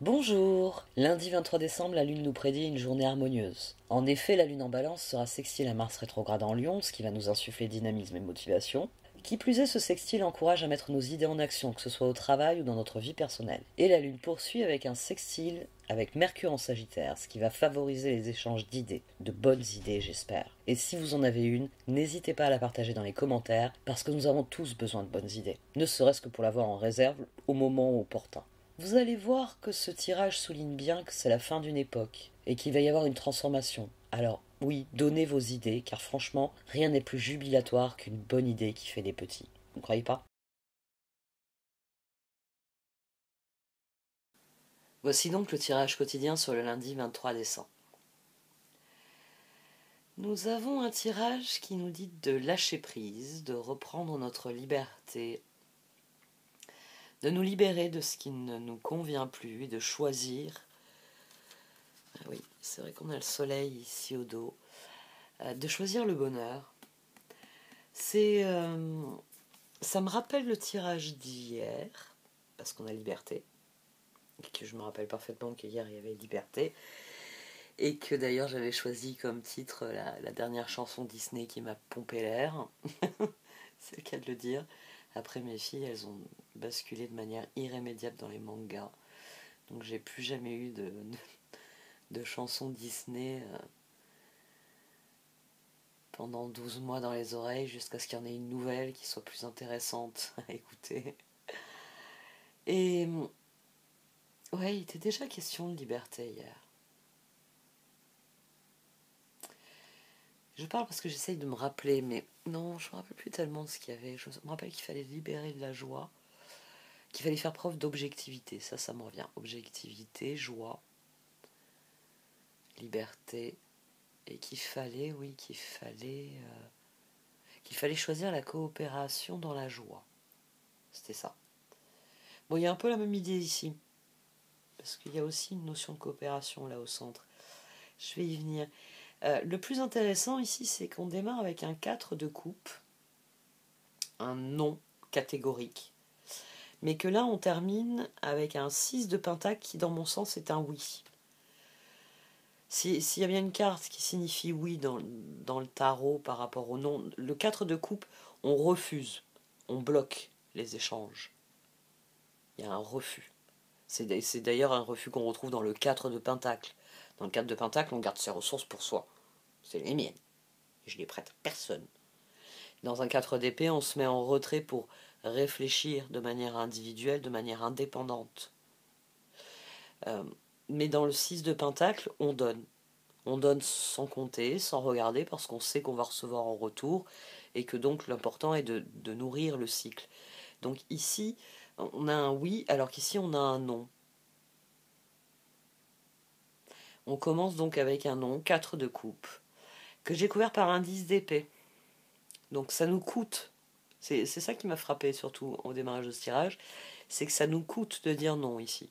Bonjour! Lundi 23 décembre, la Lune nous prédit une journée harmonieuse. En effet, la Lune en Balance sera sextile à Mars rétrograde en Lion, ce qui va nous insuffler dynamisme et motivation. Qui plus est, ce sextile encourage à mettre nos idées en action, que ce soit au travail ou dans notre vie personnelle. Et la Lune poursuit avec un sextile avec Mercure en Sagittaire, ce qui va favoriser les échanges d'idées, de bonnes idées j'espère. Et si vous en avez une, n'hésitez pas à la partager dans les commentaires, parce que nous avons tous besoin de bonnes idées, ne serait-ce que pour l'avoir en réserve au moment opportun. Vous allez voir que ce tirage souligne bien que c'est la fin d'une époque et qu'il va y avoir une transformation. Alors oui, donnez vos idées, car franchement, rien n'est plus jubilatoire qu'une bonne idée qui fait des petits. Vous ne croyez pas? Voici donc le tirage quotidien sur le lundi 23 décembre. Nous avons un tirage qui nous dit de lâcher prise, de reprendre notre liberté, de nous libérer de ce qui ne nous convient plus et de choisir. Ah oui, c'est vrai qu'on a le soleil ici au dos. De choisir le bonheur. Ça me rappelle le tirage d'hier, parce qu'on a liberté, et que je me rappelle parfaitement qu'hier il y avait liberté, et que d'ailleurs j'avais choisi comme titre la dernière chanson Disney qui m'a pompé l'air, c'est le cas de le dire. Après, mes filles, elles ont basculé de manière irrémédiable dans les mangas, donc j'ai plus jamais eu de chansons Disney pendant 12 mois dans les oreilles, jusqu'à ce qu'il y en ait une nouvelle qui soit plus intéressante à écouter. Et ouais, il était déjà question de liberté hier. Je parle parce que j'essaye de me rappeler, mais non, je me rappelle plus tellement de ce qu'il y avait. Je me rappelle qu'il fallait libérer de la joie, qu'il fallait faire preuve d'objectivité. Ça me revient. Objectivité, joie, liberté, et oui, qu'il fallait choisir la coopération dans la joie. C'était ça. Bon, il y a un peu la même idée ici, parce qu'il y a aussi une notion de coopération là au centre. Je vais y venir. Le plus intéressant ici, c'est qu'on démarre avec un 4 de coupe, un non catégorique, mais que là on termine avec un 6 de pentacle qui dans mon sens est un oui. S'il y a bien une carte qui signifie oui dans le tarot par rapport au non, le 4 de coupe, on refuse, on bloque les échanges. Il y a un refus. C'est d'ailleurs un refus qu'on retrouve dans le 4 de pentacle. Dans le 4 de pentacle, on garde ses ressources pour soi. C'est les miennes. Je les prête à personne. Dans un 4 d'épée, on se met en retrait pour réfléchir de manière individuelle, de manière indépendante. Mais dans le 6 de pentacle, on donne. On donne sans compter, sans regarder, parce qu'on sait qu'on va recevoir en retour, et que donc l'important est de nourrir le cycle. Donc ici, on a un oui, alors qu'ici on a un non. On commence donc avec un non, 4 de coupe, que j'ai couvert par un 10 d'épée. Donc ça nous coûte. C'est ça qui m'a frappé surtout au démarrage de ce tirage, c'est que ça nous coûte de dire non ici.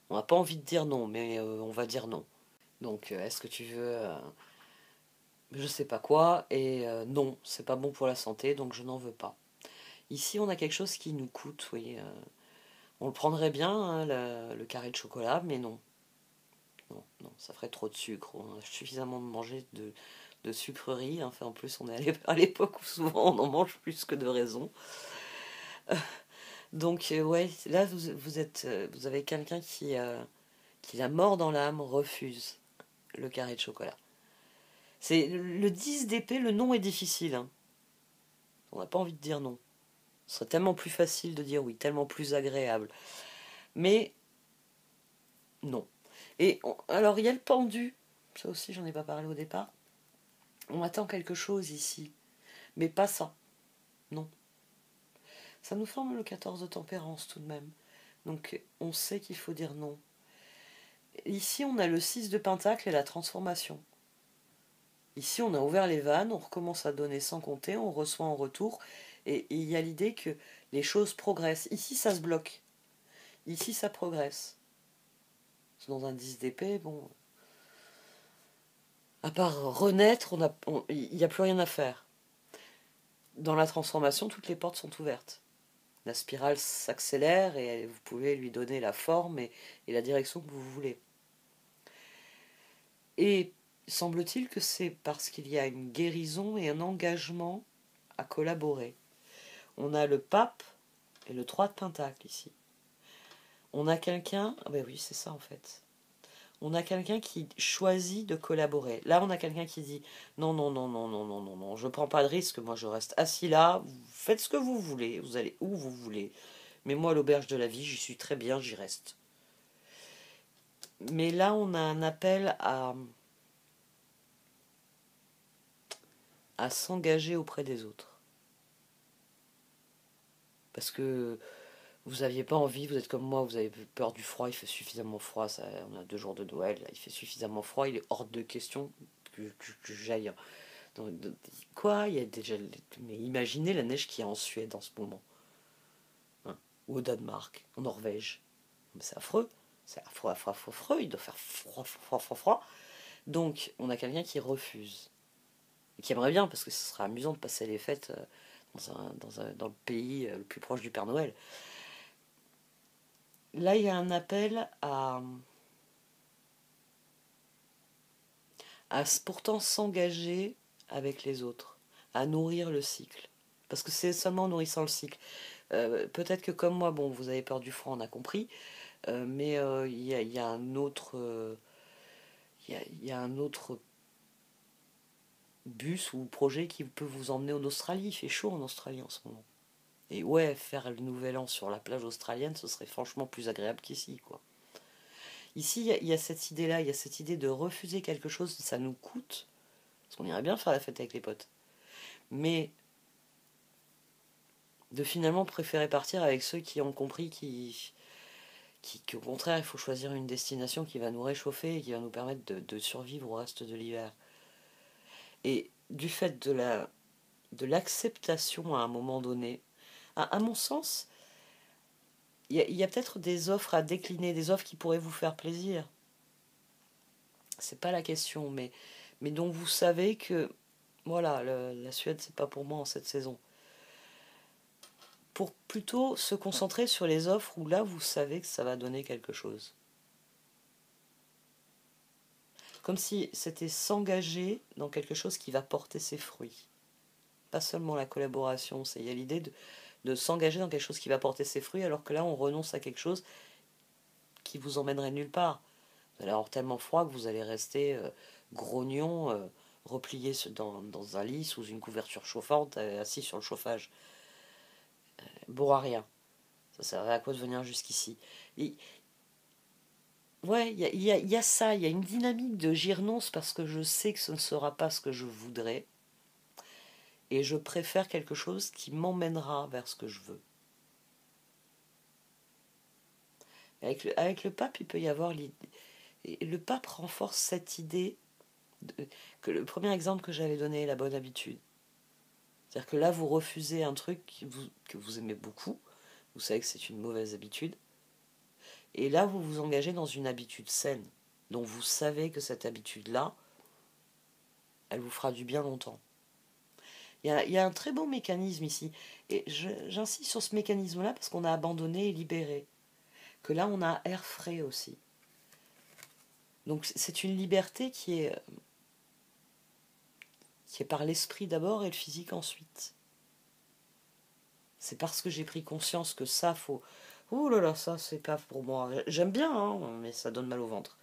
On n'a pas envie de dire non, mais on va dire non. Donc est-ce que tu veux je sais pas quoi, et non, c'est pas bon pour la santé, donc je n'en veux pas. Ici, on a quelque chose qui nous coûte, oui. On le prendrait bien, hein, le carré de chocolat, mais non. Non, non, ça ferait trop de sucre. On a suffisamment mangé de sucreries. Enfin, en plus, on est à l'époque où souvent on en mange plus que de raison. Donc, ouais, là, vous avez quelqu'un qui, la mort dans l'âme, refuse le carré de chocolat. C'est le 10 d'épée, le non est difficile. Hein. On n'a pas envie de dire non. Ce serait tellement plus facile de dire oui, tellement plus agréable. Mais non. Alors, il y a le pendu. Ça aussi, j'en ai pas parlé au départ. On attend quelque chose ici. Mais pas ça. Non. Ça nous forme le 14 de tempérance tout de même. Donc, on sait qu'il faut dire non. Ici, on a le 6 de pentacle et la transformation. Ici, on a ouvert les vannes, on recommence à donner sans compter, on reçoit en retour. Et il y a l'idée que les choses progressent. Ici, ça se bloque. Ici, ça progresse. Dans un 10 d'épée, bon, à part renaître, il n'y a plus rien à faire. Dans la transformation, toutes les portes sont ouvertes. La spirale s'accélère et vous pouvez lui donner la forme et la direction que vous voulez. Et semble-t-il que c'est parce qu'il y a une guérison et un engagement à collaborer. On a le pape et le 3 de pentacle ici. On a quelqu'un... Ah ben oui, c'est ça en fait. On a quelqu'un qui choisit de collaborer. Là, on a quelqu'un qui dit non, non, non, non, non, non, non, non, je prends pas de risque, moi je reste assis là, vous faites ce que vous voulez, vous allez où vous voulez. Mais moi, l'auberge de la vie, j'y suis très bien, j'y reste. Mais là, on a un appel à s'engager auprès des autres. Parce que vous n'aviez pas envie, vous êtes comme moi, vous avez peur du froid, il fait suffisamment froid, ça, on a 2 jours de Noël, là, il fait suffisamment froid, il est hors de question que j'aille. Quoi, il y a déjà. Mais imaginez la neige qu'il y a en Suède en ce moment. Hein, ou au Danemark, en Norvège. Mais c'est affreux. C'est affreux, affreux, affreux, affreux. Il doit faire froid, froid, froid, froid. Donc, on a quelqu'un qui refuse. Et qui aimerait bien, parce que ce serait amusant de passer les fêtes dans le pays le plus proche du Père Noël. Là, il y a un appel à pourtant s'engager avec les autres, à nourrir le cycle. Parce que c'est seulement en nourrissant le cycle. Peut-être que comme moi, bon, vous avez peur du froid, on a compris, mais il y a un autre, il y a un autre bus ou projet qui peut vous emmener en Australie. Il fait chaud en Australie en ce moment. Et ouais, faire le nouvel an sur la plage australienne, ce serait franchement plus agréable qu'ici, quoi. Ici, il y a cette idée-là, il y a cette idée de refuser quelque chose, ça nous coûte, parce qu'on irait bien faire la fête avec les potes. Mais de finalement préférer partir avec ceux qui ont compris qu'au contraire, il faut choisir une destination qui va nous réchauffer et qui va nous permettre de survivre au reste de l'hiver. Et du fait de l'acceptation à un moment donné, à mon sens, il y a peut-être des offres à décliner, des offres qui pourraient vous faire plaisir. C'est pas la question, mais dont vous savez que, voilà, la Suède, c'est pas pour moi en cette saison. Pour plutôt se concentrer sur les offres où là, vous savez que ça va donner quelque chose. Comme si c'était s'engager dans quelque chose qui va porter ses fruits. Pas seulement la collaboration, il y a l'idée de s'engager dans quelque chose qui va porter ses fruits, alors que là, on renonce à quelque chose qui vous emmènerait nulle part. Vous allez avoir tellement froid que vous allez rester grognon, replié dans un lit sous une couverture chauffante, assis sur le chauffage. Bon à rien. Ça servait à quoi de venir jusqu'ici? Et, ouais, il y a ça, il y a une dynamique de j'y renonce parce que je sais que ce ne sera pas ce que je voudrais. Et je préfère quelque chose qui m'emmènera vers ce que je veux. Avec le pape, il peut y avoir l'idée. Et le pape renforce cette idée que le premier exemple que j'avais donné est la bonne habitude. C'est-à-dire que là, vous refusez un truc que vous aimez beaucoup, vous savez que c'est une mauvaise habitude, et là, vous vous engagez dans une habitude saine, dont vous savez que cette habitude-là, elle vous fera du bien longtemps. Il y a un très beau mécanisme ici, et j'insiste sur ce mécanisme-là parce qu'on a abandonné et libéré, que là, on a air frais aussi. Donc c'est une liberté qui est par l'esprit d'abord et le physique ensuite. C'est parce que j'ai pris conscience que ça, faut... Ouh là là, ça, c'est pas pour moi. J'aime bien, hein, mais ça donne mal au ventre.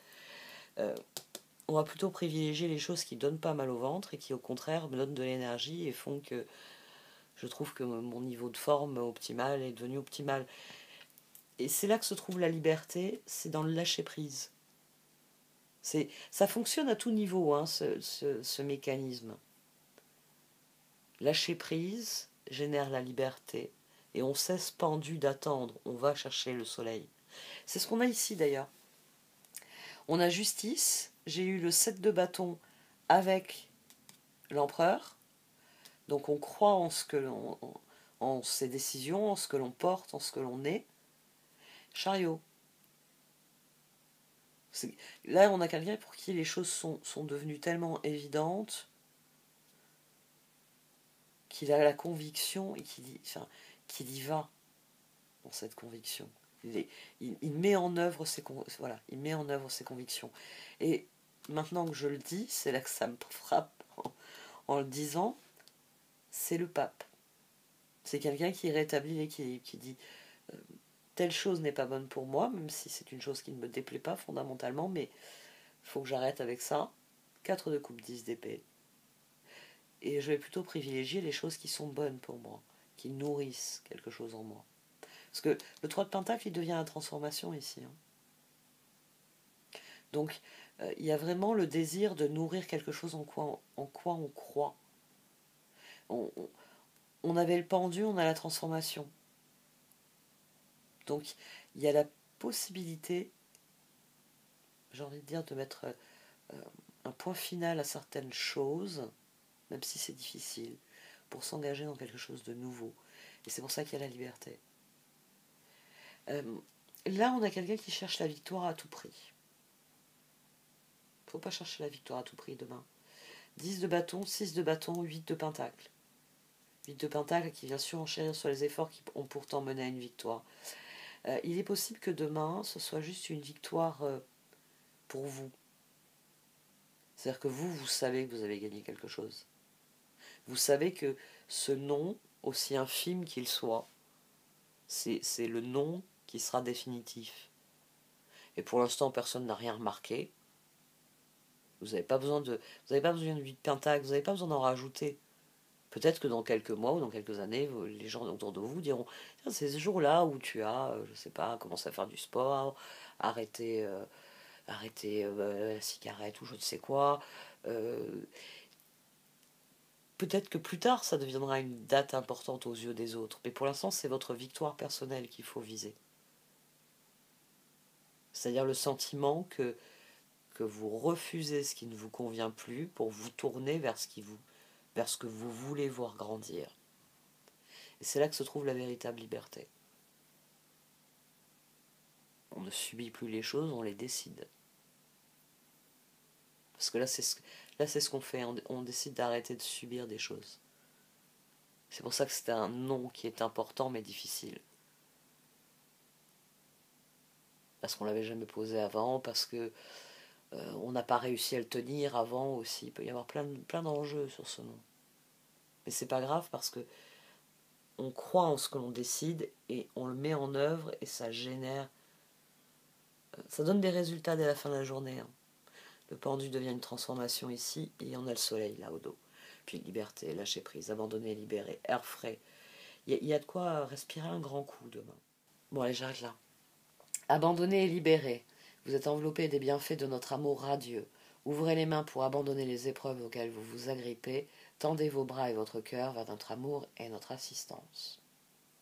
On va plutôt privilégier les choses qui donnent pas mal au ventre et qui, au contraire, me donnent de l'énergie et font que je trouve que mon niveau de forme optimal est devenu optimal. Et c'est là que se trouve la liberté, c'est dans le lâcher-prise. Ça fonctionne à tout niveau, hein, ce mécanisme. Lâcher prise génère la liberté et on cesse pendu d'attendre, on va chercher le soleil. C'est ce qu'on a ici d'ailleurs. On a justice, j'ai eu le 7 de bâton avec l'empereur, donc on croit en ses décisions, en ce que l'on porte, en ce que l'on est. Chariot. Là, on a quelqu'un pour qui les choses sont devenues tellement évidentes qu'il a la conviction et qu'il y va. dans cette conviction. Il met en œuvre voilà, il met en œuvre ses convictions. Et maintenant que je le dis, c'est là que ça me frappe en le disant, c'est le pape. C'est quelqu'un qui rétablit l'équilibre, qui dit telle chose n'est pas bonne pour moi, même si c'est une chose qui ne me déplaît pas fondamentalement, mais il faut que j'arrête avec ça. 4 de coupe, 10 d'épée. Et je vais plutôt privilégier les choses qui sont bonnes pour moi, qui nourrissent quelque chose en moi. Parce que le 3 de Pentacle, il devient la transformation ici. Hein. Donc, il y a vraiment le désir de nourrir quelque chose en quoi on croit. On avait le pendu, on a la transformation. Donc, il y a la possibilité, j'ai envie de dire, de mettre un point final à certaines choses, même si c'est difficile, pour s'engager dans quelque chose de nouveau. Et c'est pour ça qu'il y a la liberté. Là, on a quelqu'un qui cherche la victoire à tout prix. Il ne faut pas chercher la victoire à tout prix demain. 10 de bâton, 6 de bâton, 8 de pentacle. 8 de pentacle qui vient surenchérir sur les efforts qui ont pourtant mené à une victoire. Il est possible que demain, ce soit juste une victoire pour vous. C'est-à-dire que vous savez que vous avez gagné quelque chose. Vous savez que ce non, aussi infime qu'il soit, c'est le non qui sera définitif. Et pour l'instant, personne n'a rien remarqué. Vous n'avez pas besoin de 8 pentacles, vous n'avez pas besoin d'en rajouter. Peut-être que dans quelques mois ou dans quelques années, les gens autour de vous diront « C'est ce jour-là où tu as, je sais pas, commencé à faire du sport, arrêté la cigarette ou je ne sais quoi. Peut-être que plus tard, ça deviendra une date importante aux yeux des autres. Mais pour l'instant, c'est votre victoire personnelle qu'il faut viser. C'est-à-dire le sentiment que vous refusez ce qui ne vous convient plus pour vous tourner vers ce que vous voulez voir grandir. Et c'est là que se trouve la véritable liberté. On ne subit plus les choses, on les décide. Parce que là, c'est ce qu'on fait. On décide d'arrêter de subir des choses. C'est pour ça que c'est un non qui est important mais difficile. Parce qu'on ne l'avait jamais posé avant, parce que on n'a pas réussi à le tenir avant aussi. Il peut y avoir plein d'enjeux sur ce non. Mais c'est pas grave parce que on croit en ce que l'on décide et on le met en œuvre et ça génère. Ça donne des résultats dès la fin de la journée. Hein. Le pendu devient une transformation ici et on a le soleil là au dos. Puis liberté, lâcher prise, abandonner, libérer, air frais. Il y a de quoi respirer un grand coup demain. Bon allez, j'arrête là. Abandonner et libérer. Vous êtes enveloppé des bienfaits de notre amour radieux. Ouvrez les mains pour abandonner les épreuves auxquelles vous vous agrippez. Tendez vos bras et votre cœur vers notre amour et notre assistance.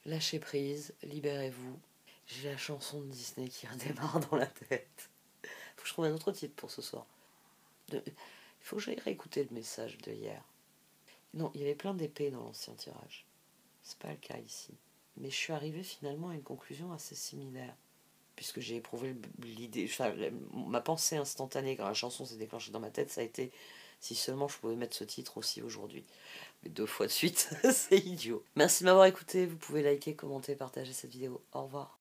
Lâchez prise, libérez-vous. J'ai la chanson de Disney qui redémarre dans la tête. Faut que je trouve un autre titre pour ce soir. Il faut que j'aille réécouter le message de hier. Non, il y avait plein d'épées dans l'ancien tirage. C'est pas le cas ici. Mais je suis arrivée finalement à une conclusion assez similaire. Puisque j'ai éprouvé l'idée, enfin, ma pensée instantanée quand la chanson s'est déclenchée dans ma tête, ça a été si seulement je pouvais mettre ce titre aussi aujourd'hui. Mais 2 fois de suite, c'est idiot. Merci de m'avoir écouté, vous pouvez liker, commenter, partager cette vidéo. Au revoir.